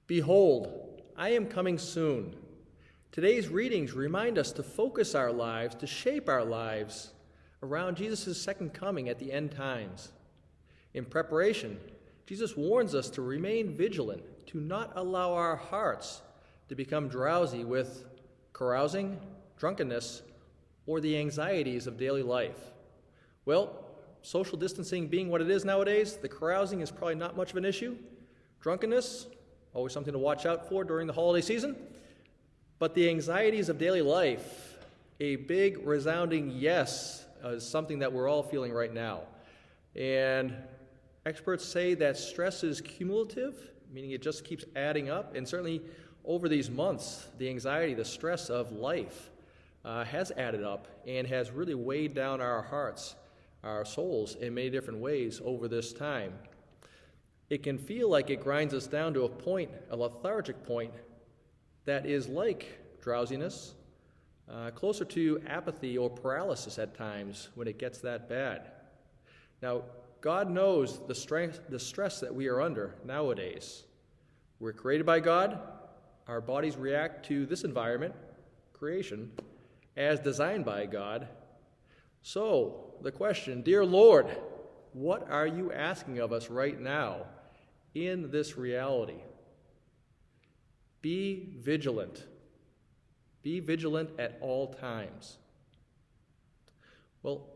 Behold, I am coming soon. Today's readings remind us to focus our lives, to shape our lives around Jesus' second coming at the end times. In preparation, Jesus warns us to remain vigilant, to not allow our hearts to become drowsy with carousing, drunkenness, or the anxieties of daily life. Well, social distancing being what it is nowadays, the carousing is probably not much of an issue. Drunkenness, always something to watch out for during the holiday season. But the anxieties of daily life, a big resounding yes, is something that we're all feeling right now. And experts say that stress is cumulative, meaning it just keeps adding up. And certainly over these months, the anxiety, the stress of life has added up and has really weighed down our hearts, our souls in many different ways over this time. It can feel like it grinds us down to a point, a lethargic point, that is like drowsiness, closer to apathy or paralysis at times when it gets that bad. Now, God knows the stress that we are under nowadays. We're created by God. Our bodies react to this environment, creation, as designed by God. So, the question, dear Lord, what are you asking of us right now in this reality? Be vigilant. Be vigilant at all times. Well,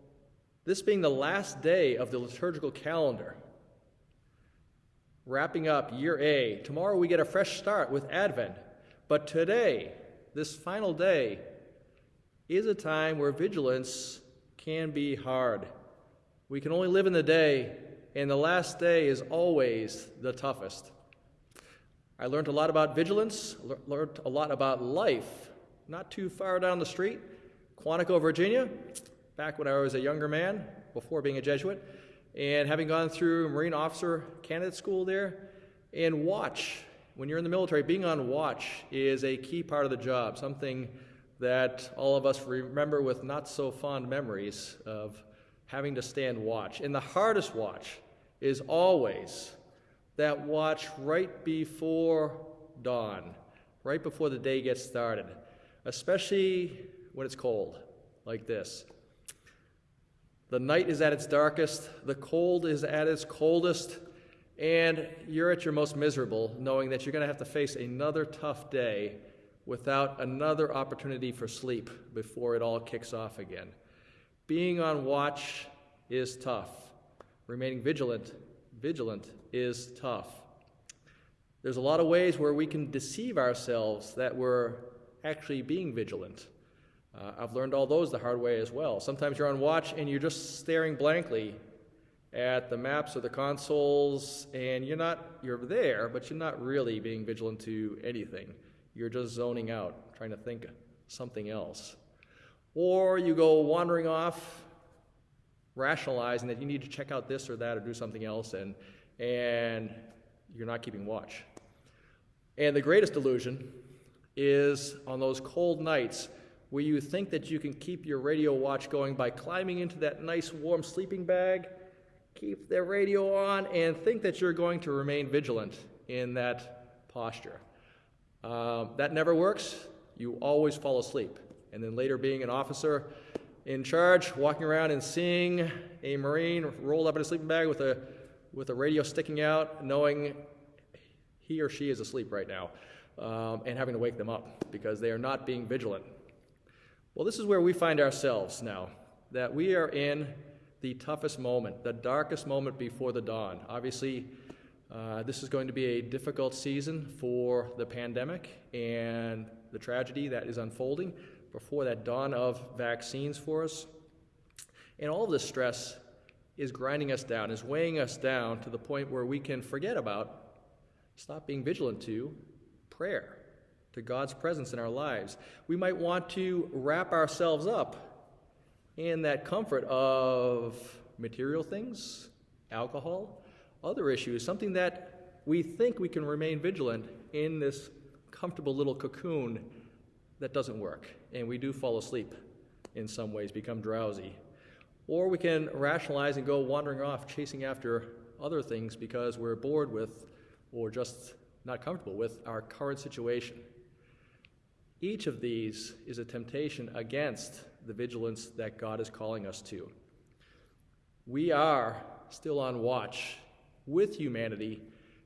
this being the last day of the liturgical calendar, wrapping up year A, tomorrow we get a fresh start with Advent. But today, this final day, is a time where vigilance can be hard. We can only live in the day, and the last day is always the toughest. I learned a lot about vigilance, learned a lot about life, not too far down the street, Quantico, Virginia, back when I was a younger man, before being a Jesuit, and having gone through Marine Officer Candidate School there. And watch, when you're in the military, being on watch is a key part of the job, something that all of us remember with not so fond memories of having to stand watch. And the hardest watch is always that watch right before dawn, right before the day gets started, especially when it's cold, like this. The night is at its darkest, the cold is at its coldest, and you're at your most miserable, knowing that you're going to have to face another tough day without another opportunity for sleep before it all kicks off again. Being on watch is tough. Remaining vigilant is tough. There's a lot of ways where we can deceive ourselves that we're actually being vigilant. I've learned all those the hard way as well. Sometimes you're on watch and you're just staring blankly at the maps or the consoles, and you're there, but you're not really being vigilant to anything. You're just zoning out, trying to think something else. Or you go wandering off, rationalizing that you need to check out this or that or do something else, and you're not keeping watch. And the greatest illusion is on those cold nights where you think that you can keep your radio watch going by climbing into that nice warm sleeping bag, keep the radio on, and think that you're going to remain vigilant in that posture. That never works. You always fall asleep. And then later, being an officer in charge, walking around and seeing a Marine rolled up in a sleeping bag with a radio sticking out, knowing he or she is asleep right now, and having to wake them up because they are not being vigilant. Well, this is where we find ourselves now, that we are in the toughest moment, the darkest moment before the dawn. Obviously, this is going to be a difficult season for the pandemic and the tragedy that is unfolding before that dawn of vaccines for us. And all of this stress is grinding us down, is weighing us down to the point where we can forget about, stop being vigilant to, prayer, to God's presence in our lives. We might want to wrap ourselves up in that comfort of material things, alcohol, other issues, something that we think we can remain vigilant in this comfortable little cocoon that doesn't work, and we do fall asleep in some ways, become drowsy. Or we can rationalize and go wandering off, chasing after other things because we're bored with or just not comfortable with our current situation. Each of these is a temptation against the vigilance that God is calling us to. We are still on watch with humanity,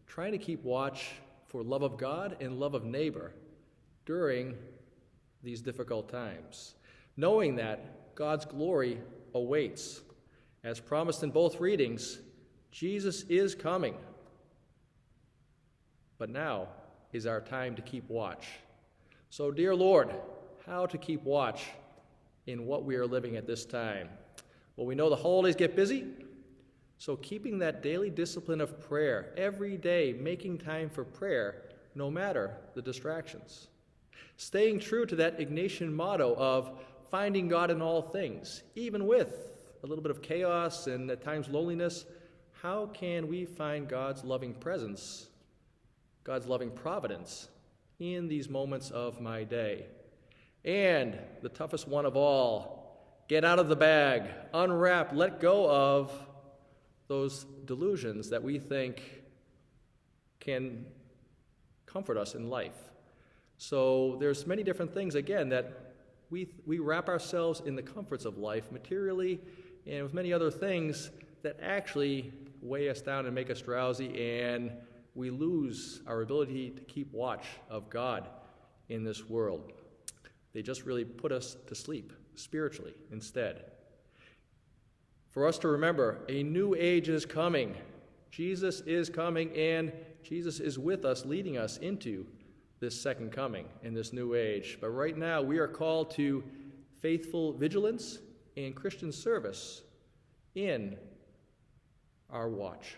trying to keep watch for love of God and love of neighbor during these difficult times, knowing that God's glory awaits. As promised in both readings, Jesus is coming. But now is our time to keep watch. So, dear Lord, how to keep watch in what we are living at this time? Well, we know the holidays get busy, so keeping that daily discipline of prayer, every day making time for prayer, no matter the distractions. Staying true to that Ignatian motto of finding God in all things, even with a little bit of chaos and at times loneliness. How can we find God's loving presence, God's loving providence in these moments of my day? And the toughest one of all, get out of the bag, unwrap, let go of those delusions that we think can comfort us in life. So there's many different things, again, that we wrap ourselves in the comforts of life materially and with many other things that actually weigh us down and make us drowsy, and we lose our ability to keep watch of God in this world. They just really put us to sleep spiritually instead. For us to remember, a new age is coming. Jesus is coming, and Jesus is with us, leading us into this second coming in this new age. But right now, we are called to faithful vigilance and Christian service in our watch.